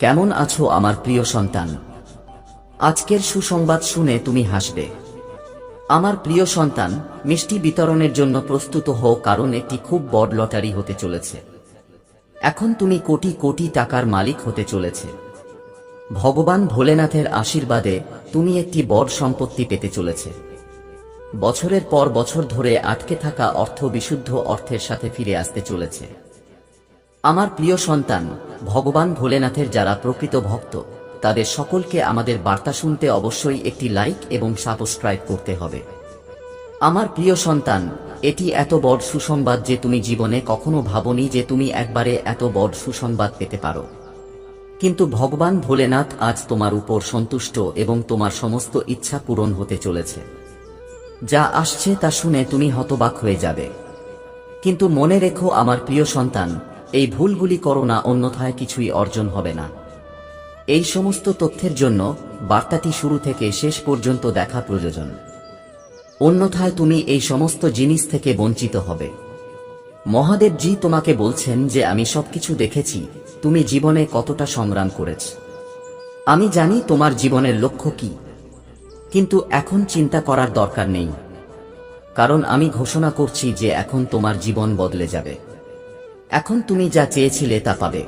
কেমন আছো আমার প্রিয় সন্তান? আজকের সুসংবাদ শুনে তুমি হাসবে। আমার প্রিয় সন্তান, মিষ্টি বিতরণের জন্য প্রস্তুত হও, কারণ একটি খুব বড় লটারি হতে চলেছে। এখন তুমি কোটি কোটি টাকার মালিক হতে চলেছে। ভগবান ভোলেনাথের আশীর্বাদে তুমি একটি বড় সম্পত্তি পেতে চলেছে। বছরের পর বছর ধরে আটকে থাকা অর্থ বিশুদ্ধ অর্থের সাথে ফিরে আসতে চলেছে। আমার প্রিয় সন্তান, ভগবান ভোলেনাথের যারা প্রকৃত ভক্ত, তাদের সকলকে আমাদের বার্তা শুনতে অবশ্যই একটি লাইক এবং সাবস্ক্রাইব করতে হবে। আমার প্রিয় সন্তান, এটি এত বড় সুসংবাদ যে তুমি জীবনে কখনো ভাবনি যে তুমি একবারে এত বড় সুসংবাদ পেতে পারো। কিন্তু ভগবান ভোলেনাথ আজ তোমার উপর সন্তুষ্ট এবং তোমার সমস্ত ইচ্ছা পূরণ হতে চলেছে। যা আসছে তা শুনে তুমি হতবাক হয়ে যাবে। কিন্তু মনে রেখো আমার প্রিয় সন্তান, এই ভুলগুলি করো না, অন্যথায় কিছুই অর্জন হবে না। এই সমস্ত তথ্যের জন্য বার্তাটি শুরু থেকে শেষ পর্যন্ত দেখা প্রয়োজন। অন্যথায় তুমি এই সমস্ত জিনিস থেকে বঞ্চিত হবে। মহাদেবজি তোমাকে বলছেন যে আমি সবকিছু দেখেছি, তুমি জীবনে কতটা সংগ্রাম করেছ। আমি জানি তোমার জীবনের লক্ষ্য কি, কিন্তু এখন চিন্তা করার দরকার নেই, কারণ আমি ঘোষণা করছি যে এখন তোমার জীবন বদলে যাবে। এখন তুমি যা চেয়েছিলে তা পাবে।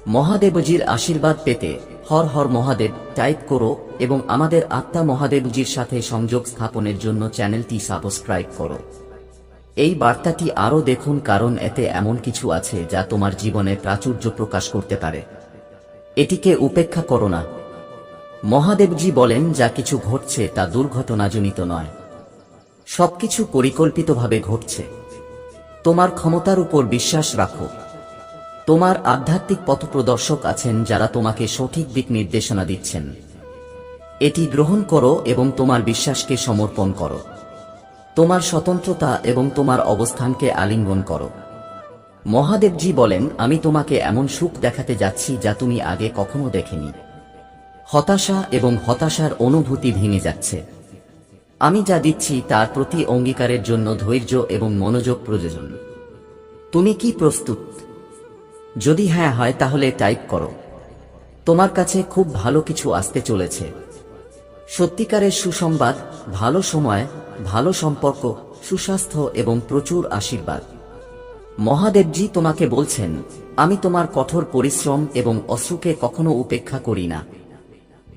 মহাদেবজির আশীর্বাদ পেতে হর হর মহাদেব টাইপ করো এবং আমাদের আত্মা মহাদেবজির সাথে সংযোগ স্থাপনের জন্য চ্যানেলটি সাবস্ক্রাইব করো। এই বার্তাটি আরও দেখুন, কারণ এতে এমন কিছু আছে যা তোমার জীবনে প্রাচুর্য প্রকাশ করতে পারে। এটিকে উপেক্ষা করো না। মহাদেবজি বলেন, যা কিছু ঘটছে তা দুর্ঘটনাজনিত নয়, সবকিছু পরিকল্পিতভাবে ঘটছে। তোমার ক্ষমতার উপর বিশ্বাস রাখো। তোমার আধ্যাত্মিক পথপ্রদর্শক আছেন যারা তোমাকে সঠিক দিক নির্দেশনা দিচ্ছেন। এটি গ্রহণ করো এবং তোমার বিশ্বাসকে সমর্পণ করো। তোমার স্বতন্ত্রতা এবং তোমার অবস্থানকে আলিঙ্গন করো। মহাদেবজি বলেন, আমি তোমাকে এমন সুখ দেখাতে যাচ্ছি যা তুমি আগে কখনো দেখেনি। হতাশা এবং হতাশার অনুভূতি ভেঙে যাচ্ছে। আমি যা দিচ্ছি তার প্রতি অঙ্গীকারের জন্য ধৈর্য এবং মনোযোগ প্রয়োজন। তুমি কি প্রস্তুত? যদি হ্যাঁ হয় তাহলে টাইপ করো। তোমার কাছে খুব ভালো কিছু আসতে চলেছে। সত্যিকারের সুসংবাদ, ভালো সময়, ভালো সম্পর্ক, সুস্বাস্থ্য এবং প্রচুর আশীর্বাদ। মহাদেবজি তোমাকে বলছেন, আমি তোমার কঠোর পরিশ্রম এবং অশ্রুকে কখনো উপেক্ষা করি না।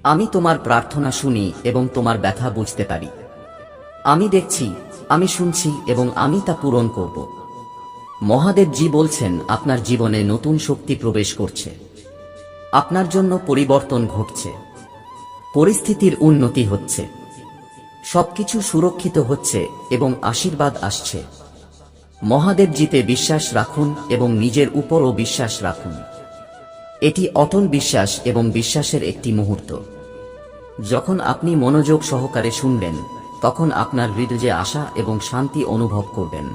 আমি তোমার প্রার্থনা শুনি এবং তোমার ব্যথা বুঝতে পারি। আমি দেখছি, আমি শুনছি এবং আমি তা পূরণ করব। মহাদেবজি বলছেন, আপনার জীবনে নতুন শক্তি প্রবেশ করছে। আপনার জন্য পরিবর্তন ঘটছে। পরিস্থিতির উন্নতি হচ্ছে। সবকিছু সুরক্ষিত হচ্ছে এবং আশীর্বাদ আসছে। মহাদেবজিতে বিশ্বাস রাখুন এবং নিজের উপরও বিশ্বাস রাখুন। এটি অটল বিশ্বাস এবং বিশ্বাসের একটি মুহূর্ত। যখন আপনি মনোযোগ সহকারে শুনবেন, তখন আপনার হৃদয়ে আশা এবং শান্তি অনুভব করবেন।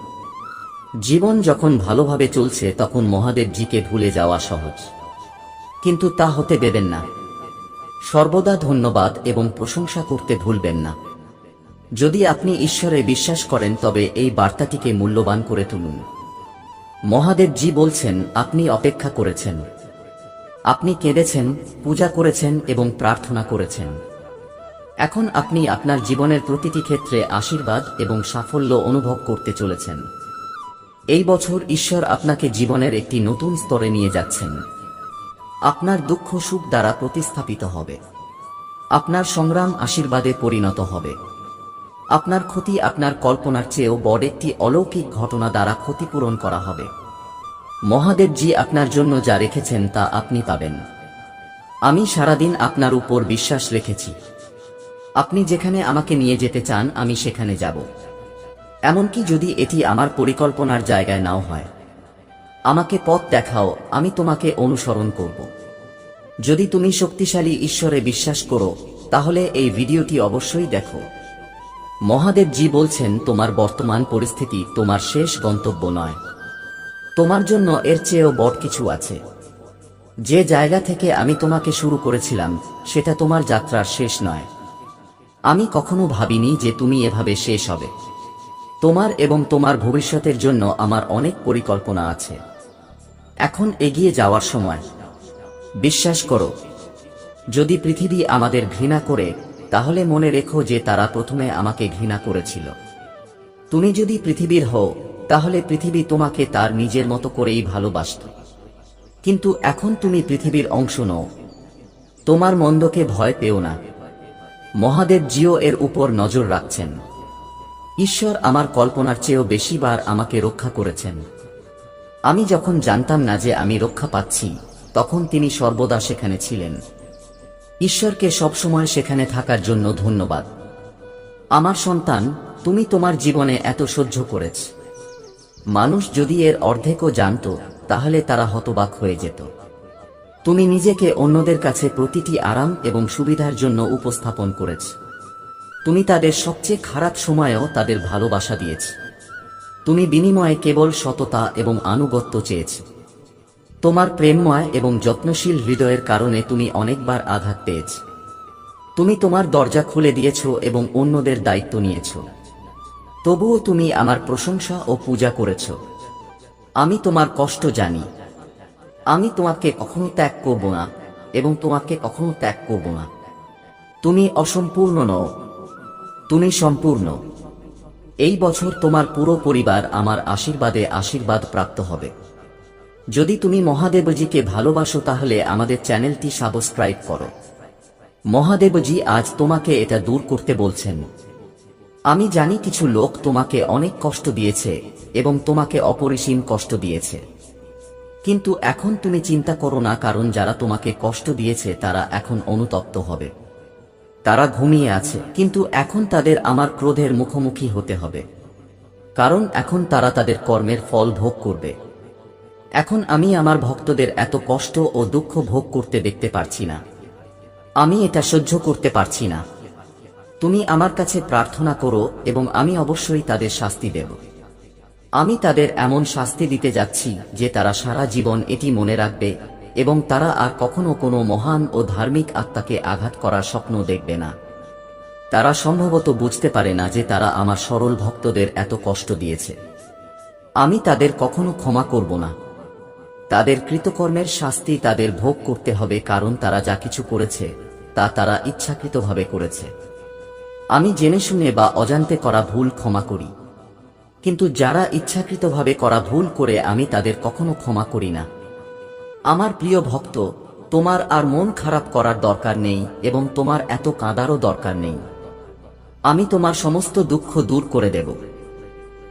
জীবন যখন ভালোভাবে চলছে তখন মহাদেবজিকে ভুলে যাওয়া সহজ, কিন্তু তা হতে দেবেন না। সর্বদা ধন্যবাদ এবং প্রশংসা করতে ভুলবেন না। যদি আপনি ঈশ্বরে বিশ্বাস করেন তবে এই বার্তাটিকে মূল্যবান করে তুলুন। মহাদেবজি বলছেন, আপনি অপেক্ষা করেছেন, আপনি কেঁদেছেন, পূজা করেছেন এবং প্রার্থনা করেছেন। এখন আপনি আপনার জীবনের প্রতিটি ক্ষেত্রে আশীর্বাদ এবং সাফল্য অনুভব করতে চলেছেন। এই বছর ঈশ্বর আপনাকে জীবনের একটি নতুন স্তরে নিয়ে যাচ্ছেন। আপনার দুঃখ সুখ দ্বারা প্রতিস্থাপিত হবে। আপনার সংগ্রাম আশীর্বাদে পরিণত হবে। আপনার ক্ষতি আপনার কল্পনার চেয়েও বড় একটি অলৌকিক ঘটনা দ্বারা ক্ষতিপূরণ করা হবে। মহাদেবজি আপনার জন্য যা রেখেছেন তা আপনি পাবেন। আমি সারাদিন আপনার উপর বিশ্বাস রেখেছি। আপনি যেখানে আমাকে নিয়ে যেতে চান আমি সেখানে যাব। এমনকি যদি এটি আমার পরিকল্পনার জায়গায় নাও হয়। আমাকে পথ দেখাও, আমি তোমাকে অনুসরণ করব। যদি তুমি শক্তিশালী ঈশ্বরে বিশ্বাস করো, তাহলে এই ভিডিওটি অবশ্যই দেখো। মহাদেবজি বলছেন, তোমার বর্তমান পরিস্থিতি তোমার শেষ গন্তব্য নয়। তোমার জন্য এর চেয়েও বড় কিছু আছে। যে জায়গা থেকে আমি তোমাকে শুরু করেছিলাম সেটা তোমার যাত্রার শেষ নয়। আমি কখনো ভাবিনি যে তুমি এভাবে শেষ হবে। তোমার এবং তোমার ভবিষ্যতের জন্য আমার অনেক পরিকল্পনা আছে। এখন এগিয়ে যাওয়ার সময়। বিশ্বাস করো, যদি পৃথিবী আমাদের ঘৃণা করে তাহলে মনে রেখো যে তারা প্রথমে আমাকে ঘৃণা করেছিল। তুমি যদি পৃথিবীর হও তাহলে পৃথিবী তোমাকে তার নিজের মতো করেই ভালোবাসত। কিন্তু এখন তুমি পৃথিবীর অংশ নও। তোমার মন্দকে ভয় পেও না। মহাদেব জিও এর উপর নজর রাখছেন। ঈশ্বর আমার কল্পনার চেয়েও বেশিবার আমাকে রক্ষা করেছেন। আমি যখন জানতাম না যে আমি রক্ষা পাচ্ছি, তখন তিনি সর্বদা সেখানে ছিলেন। ঈশ্বরকে সবসময় সেখানে থাকার জন্য ধন্যবাদ। আমার সন্তান, তুমি তোমার জীবনে এত সহ্য করেছ। মানুষ যদি এর অর্ধেকও জানত তাহলে তারা হতবাক হয়ে যেত। তুমি নিজেকে অন্যদের কাছে প্রতিটি আরাম এবং সুবিধার জন্য উপস্থাপন করেছ। তুমি তাদের সবচেয়ে খারাপ সময়েও তাদের ভালোবাসা দিয়েছ। তুমি বিনিময়ে কেবল সততা এবং আনুগত্য চেয়েছ। তোমার প্রেমময় এবং যত্নশীল হৃদয়ের কারণে তুমি অনেকবার আঘাত পেয়েছ। তুমি তোমার দরজা খুলে দিয়েছ এবং অন্যদের দায়িত্ব নিয়েছ। তবুও তুমি আমার প্রশংসা ও পূজা করেছ। আমি তোমার কষ্ট জানি। আমি তোমাকে কখনো ত্যাগ করব না এবং তোমাকে কখনো ত্যাগ করব না। তুমি অসম্পূর্ণ নও, তুমি সম্পূর্ণ। এই বছর তোমার পুরো পরিবার আমার আশীর্বাদে আশীর্বাদ প্রাপ্ত হবে। যদি তুমি মহাদেবজিকে ভালোবাসো তাহলে আমাদের চ্যানেলটি সাবস্ক্রাইব করো। মহাদেবজি আজ তোমাকে এটা দূর করতে বলছেন। আমি জানি কিছু লোক তোমাকে অনেক কষ্ট দিয়েছে এবং তোমাকে অপরিসীম কষ্ট দিয়েছে। কিন্তু এখন তুমি চিন্তা করো না, কারণ যারা তোমাকে কষ্ট দিয়েছে তারা এখন অনুতপ্ত হবে। তারা ঘুমিয়ে আছে, কিন্তু এখন তাদের আমার ক্রোধের মুখোমুখি হতে হবে, কারণ এখন তারা তাদের কর্মের ফল ভোগ করবে। এখন আমি আমার ভক্তদের এত কষ্ট ও দুঃখ ভোগ করতে দেখতে পারছি না। আমি এটা সহ্য করতে পারছি না। তুমি আমার কাছে প্রার্থনা করো এবং আমি অবশ্যই তাদের শাস্তি দেব। আমি তাদের এমন শাস্তি দিতে যাচ্ছি যে তারা সারা জীবন এটি মনে রাখবে এবং তারা আর কখনো কোনো মহান ও ধার্মিক আত্মাকে আঘাত করার স্বপ্ন দেখবে না। তারা সম্ভবত বুঝতে পারে না যে তারা আমার সরল ভক্তদের এত কষ্ট দিয়েছে। আমি তাদের কখনো ক্ষমা করব না। তাদের কৃতকর্মের শাস্তি তাদের ভোগ করতে হবে, কারণ তারা যা কিছু করেছে তা তারা ইচ্ছাকৃতভাবে করেছে। আমি জেনে শুনে বা অজান্তে করা ভুল ক্ষমা করি, কিন্তু যারা ইচ্ছাকৃতভাবে করা ভুল করে আমি তাদের কখনো ক্ষমা করি না। আমার প্রিয় ভক্ত, তোমার আর মন খারাপ করার দরকার নেই এবং তোমার এত কাঁদারও দরকার নেই। আমি তোমার সমস্ত দুঃখ দূর করে দেব।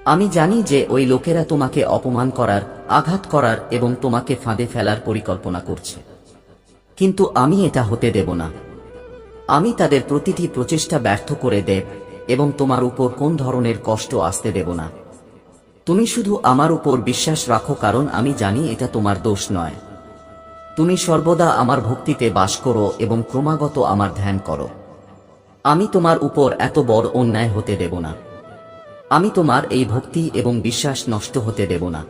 আমি জানি যে ওই লোকেরা তোমাকে অপমান করার, আঘাত করার এবং তোমাকে ফাঁদে ফেলার পরিকল্পনা করছে, কিন্তু আমি এটা হতে দেব না। আমি তাদের প্রতিটি প্রচেষ্টা ব্যর্থ করে দেব এবং তোমার উপর কোন ধরনের কষ্ট আসতে দেব না। তুমি শুধু আমার উপর বিশ্বাস রাখো, কারণ আমি জানি এটা তোমার দোষ নয়। তুমি সর্বদা আমার ভক্তিতে বাস করো এবং ক্রমাগত আমার ধ্যান করো। আমি তোমার উপর এত বড় অন্যায় হতে দেব না। আমি তোমার এই ভক্তি এবং বিশ্বাস নষ্ট হতে দেব না।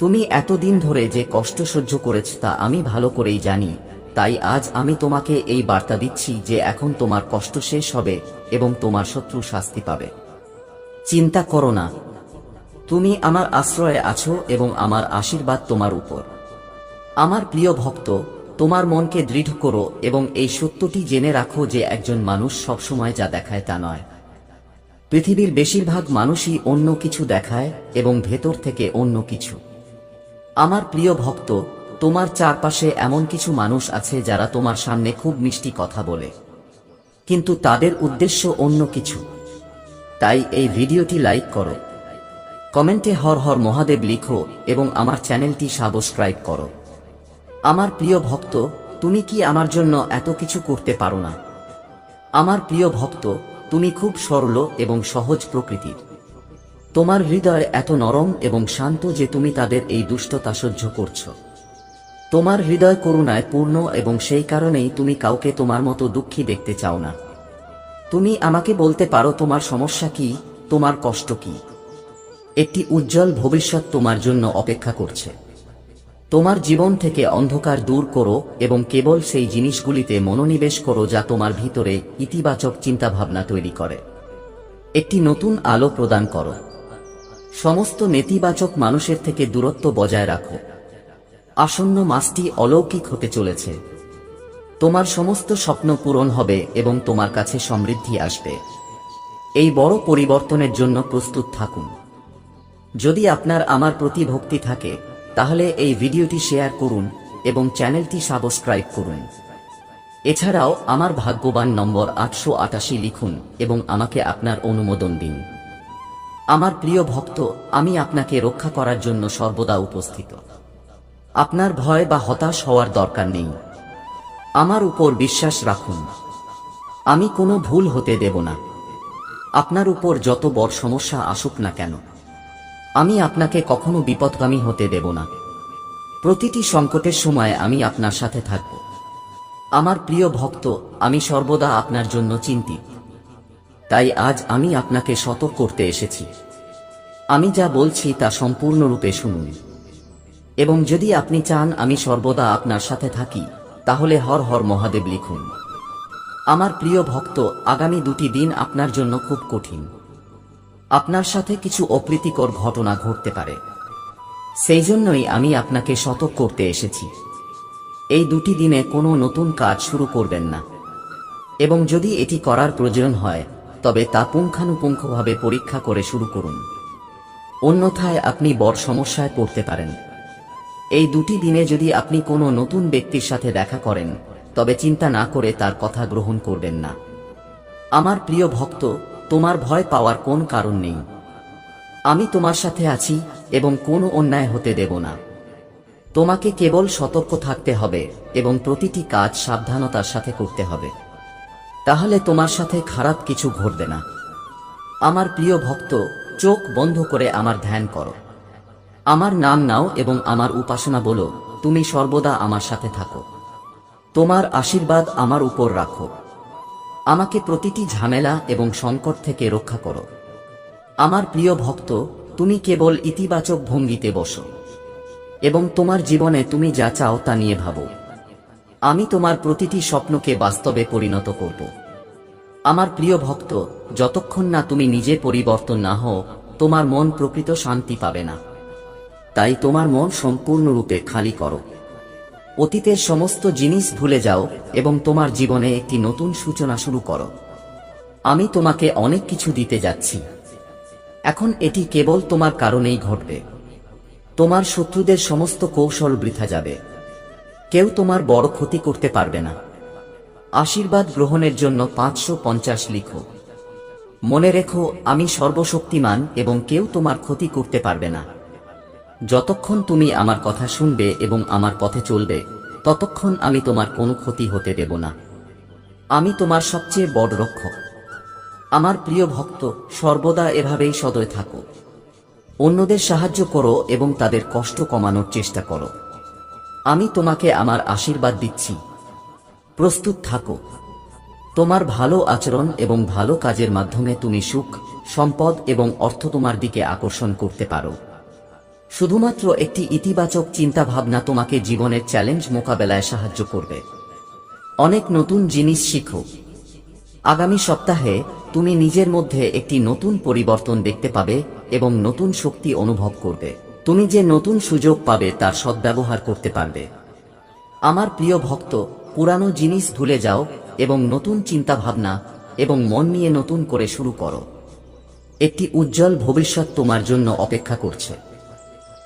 তুমি এতদিন ধরে যে কষ্ট সহ্য করেছ তা আমি ভালো করেই জানি, তাই আজ আমি তোমাকে এই বার্তা দিচ্ছি যে এখন তোমার কষ্ট শেষ হবে এবং তোমার শত্রু শাস্তি পাবে। চিন্তা করো না, তুমি আমার আশ্রয়ে আছো এবং আমার আশীর্বাদ তোমার উপর। আমার প্রিয় ভক্ত, তোমার মনকে দৃঢ় করো এবং এই সত্যটি জেনে রাখো যে একজন মানুষ সবসময় যা দেখায় তা নয়। পৃথিবীর বেশিরভাগ মানুষই অন্য কিছু দেখায় এবং ভেতর থেকে অন্য কিছু। আমার প্রিয় ভক্ত, তোমার চারপাশে এমন কিছু মানুষ আছে যারা তোমার সামনে খুব মিষ্টি কথা বলে, কিন্তু তাদের উদ্দেশ্য অন্য কিছু। তাই এই ভিডিওটি লাইক করো, কমেন্টে হর হর মহাদেব লিখো এবং আমার চ্যানেলটি সাবস্ক্রাইব করো। আমার প্রিয় ভক্ত, তুমি কি আমার জন্য এত কিছু করতে পারো না? আমার প্রিয় ভক্ত, তুমি খুব সরল এবং সহজ প্রকৃতির। তোমার হৃদয় এত নরম এবং শান্ত যে তুমি তাদের এই দুষ্টতা সহ্য করছো। তোমার হৃদয় করুণায় পূর্ণ এবং সেই কারণেই তুমি কাউকে তোমার মতো দুঃখী দেখতে চাও না। তুমি আমাকে বলতে পারো তোমার সমস্যা কি, তোমার কষ্ট কি। একটি উজ্জ্বল ভবিষ্যৎ তোমার জন্য অপেক্ষা করছে। তোমার জীবন থেকে অন্ধকার দূর করো এবং কেবল সেই জিনিসগুলিতে মনোনিবেশ করো যা তোমার ভিতরে ইতিবাচক চিন্তাভাবনা তৈরি করে। একটি নতুন আলো প্রদান করো। সমস্ত নেতিবাচক মানুষের থেকে দূরত্ব বজায় রাখো। আসন্ন মাসটি অলৌকিক হতে চলেছে। তোমার সমস্ত স্বপ্ন পূরণ হবে এবং তোমার কাছে সমৃদ্ধি আসবে। এই বড় পরিবর্তনের জন্য প্রস্তুত থাকুন। যদি আপনার আমার প্রতি ভক্তি থাকে তাহলে এই ভিডিওটি শেয়ার করুন এবং চ্যানেলটি সাবস্ক্রাইব করুন। এছাড়াও আমার ভাগ্যবান নম্বর 888 লিখুন এবং আমাকে আপনার অনুমোদন দিন। আমার প্রিয় ভক্ত, আমি আপনাকে রক্ষা করার জন্য সর্বদা উপস্থিত। আপনার ভয় বা হতাশ হওয়ার দরকার নেই। আমার উপর বিশ্বাস রাখুন। আমি কোনো ভুল হতে দেব না। আপনার উপর যত বড় সমস্যা আসুক না কেন, আমি আপনাকে কখনো বিপদগামী হতে দেব না। প্রতিটি সংকটের সময় আমি আপনার সাথে থাকব। আমার প্রিয় ভক্ত, আমি সর্বদা আপনার জন্য চিন্তিত। তাই আজ আমি আপনাকে সতর্ক করতে এসেছি। আমি যা বলছি তা সম্পূর্ণরূপে শুনুন। এবং যদি আপনি চান আমি সর্বদা আপনার সাথে থাকি, তাহলে হর হর মহাদেব লিখুন। আমার প্রিয় ভক্ত, আগামী 2টি দিন আপনার জন্য খুব কঠিন। আপনার সাথে কিছু অপ্রীতিকর ঘটনা ঘটতে পারে। সেই জন্যই আমি আপনাকে সতর্ক করতে এসেছি। এই 2টি দিনে কোনো নতুন কাজ শুরু করবেন না, এবং যদি এটি করার প্রয়োজন হয় তবে তা পুঙ্খানুপুঙ্খভাবে পরীক্ষা করে শুরু করুন। অন্যথায় আপনি বড় সমস্যায় পড়তে পারেন। এই 2টি দিনে যদি আপনি কোনো নতুন ব্যক্তির সাথে দেখা করেন তবে চিন্তা না করে তার কথা গ্রহণ করবেন না। আমার প্রিয় ভক্ত, তোমার ভয় পাওয়ার কোন কারণ নেই। আমি তোমার সাথে আছি এবং কোনো অন্যায় হতে দেব না। তোমাকে কেবল সতর্ক থাকতে হবে এবং প্রতিটি কাজ সাবধানতার সাথে করতে হবে। তাহলে তোমার সাথে খারাপ কিছু ঘটবে না। আমার প্রিয় ভক্ত, চোখ বন্ধ করে আমার ধ্যান করো। আমার নাম নাও এবং আমার উপাসনা বলো। তুমি সর্বদা আমার সাথে থাকো। তোমার আশীর্বাদ আমার উপর রাখো। আমাকে প্রতিটি ঝামেলা এবং সংকট থেকে রক্ষা করো। আমার প্রিয় ভক্ত, তুমি কেবল ইতিবাচক ভঙ্গিতে বসো এবং তোমার জীবনে তুমি যা চাও তা নিয়ে ভাবো। আমি তোমার প্রতিটি স্বপ্নকে বাস্তবে পরিণত করব। আমার প্রিয় ভক্ত, যতক্ষণ না তুমি নিজে পরিবর্তন না হও, তোমার মন প্রকৃত শান্তি পাবে না। তাই তোমার মন সম্পূর্ণরূপে খালি করো। অতীতের সমস্ত জিনিস ভুলে যাও এবং তোমার জীবনে একটি নতুন সূচনা শুরু করো। আমি তোমাকে অনেক কিছু দিতে যাচ্ছি। এখন এটি কেবল তোমার কারণেই ঘটবে। তোমার শত্রুদের সমস্ত কৌশল বৃথা যাবে। কেউ তোমার বড় ক্ষতি করতে পারবে না। আশীর্বাদ গ্রহণের জন্য 550 লিখো। মনে রেখো, আমি সর্বশক্তিমান এবং কেউ তোমার ক্ষতি করতে পারবে না। যতক্ষণ তুমি আমার কথা শুনবে এবং আমার পথে চলবে, ততক্ষণ আমি তোমার কোনো ক্ষতি হতে দেব না। আমি তোমার সবচেয়ে বড় রক্ষক। আমার প্রিয় ভক্ত, সর্বদা এভাবেই সদয় থাকো। অন্যদের সাহায্য করো এবং তাদের কষ্ট কমানোর চেষ্টা করো। আমি তোমাকে আমার আশীর্বাদ দিচ্ছি। প্রস্তুত থাকো। তোমার ভালো আচরণ এবং ভালো কাজের মাধ্যমে তুমি সুখ, সম্পদ এবং অর্থ তোমার দিকে আকর্ষণ করতে পারো। শুধুমাত্র একটি ইতিবাচক চিন্তাভাবনা তোমাকে জীবনের চ্যালেঞ্জ মোকাবেলায় সাহায্য করবে। অনেক নতুন জিনিস শিখো। আগামী সপ্তাহে তুমি নিজের মধ্যে একটি নতুন পরিবর্তন দেখতে পাবে এবং নতুন শক্তি অনুভব করবে। তুমি যে নতুন সুযোগ পাবে তার সদ্ব্যবহার করতে পারবে। আমার প্রিয় ভক্ত, পুরানো জিনিস ভুলে যাও এবং নতুন চিন্তাভাবনা এবং মন নিয়ে নতুন করে শুরু করো। একটি উজ্জ্বল ভবিষ্যৎ তোমার জন্য অপেক্ষা করছে।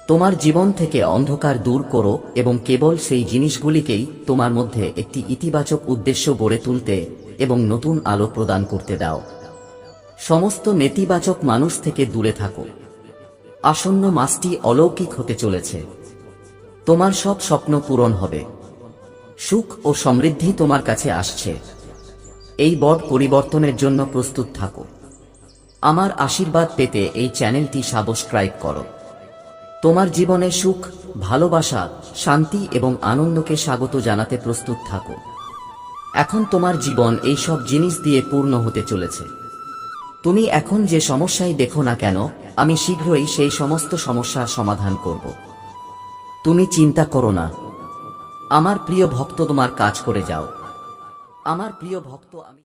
তোমার জীবন থেকে অন্ধকার দূর করো এবং কেবল সেই জিনিসগুলিকেই তোমার মধ্যে একটি ইতিবাচক উদ্দেশ্য গড়ে তুলতে এবং নতুন আলো প্রদান করতে দাও। সমস্ত নেতিবাচক মানুষ থেকে দূরে থাকো। আসন্ন মাসটি অলৌকিক হতে চলেছে। তোমার সব স্বপ্ন পূরণ হবে। সুখ ও সমৃদ্ধি তোমার কাছে আসছে। এই বড় পরিবর্তনের জন্য প্রস্তুত থাকো। আমার আশীর্বাদ পেতে এই চ্যানেলটি সাবস্ক্রাইব করো। তোমার জীবনে সুখ, ভালোবাসা, শান্তি এবং আনন্দকে স্বাগত জানাতে প্রস্তুত থাকো। এখন তোমার জীবন এই সব জিনিস দিয়ে পূর্ণ হতে চলেছে। তুমি এখন যে সমস্যাই দেখো না কেন, আমি শীঘ্রই সেই সমস্ত সমস্যার সমাধান করব। তুমি চিন্তা করো না। আমার প্রিয় ভক্ত, তোমার কাজ করে যাও। আমার প্রিয় ভক্ত, আমি